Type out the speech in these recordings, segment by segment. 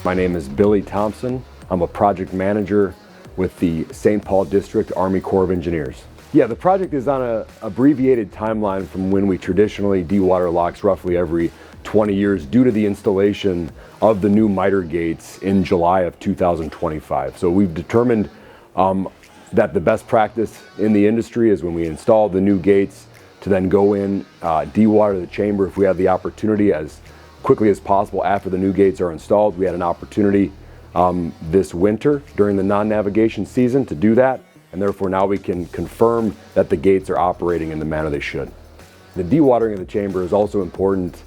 My name is Billy Thomson. I'm a project manager with the St. Paul District Army Corps of Engineers. Yeah, the project is on an abbreviated timeline from when we traditionally dewater locks roughly every 20 years due to the installation of the new miter gates in July of 2025. So we've determined that the best practice in the industry is when we install the new gates to then go in, dewater the chamber if we have the opportunity as quickly as possible after the new gates are installed. We had an opportunity this winter during the non-navigation season to do that, and therefore now we can confirm that the gates are operating in the manner they should. The dewatering of the chamber is also important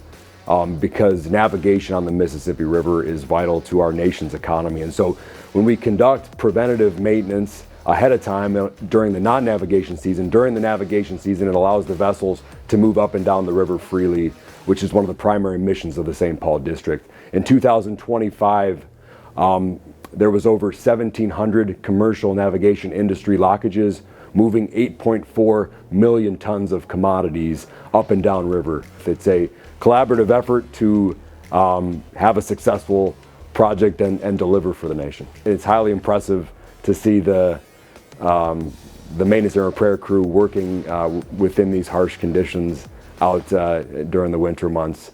because navigation on the Mississippi River is vital to our nation's economy. And so when we conduct preventative maintenance ahead of time during the non-navigation season, during the navigation season it allows the vessels to move up and down the river freely, which is one of the primary missions of the St. Paul District. In 2025, there was over 1,700 commercial navigation industry lockages, moving 8.4 million tons of commodities up and down river. It's a collaborative effort to have a successful project and deliver for the nation. It's highly impressive to see the maintenance and repair crew working within these harsh conditions out during the winter months.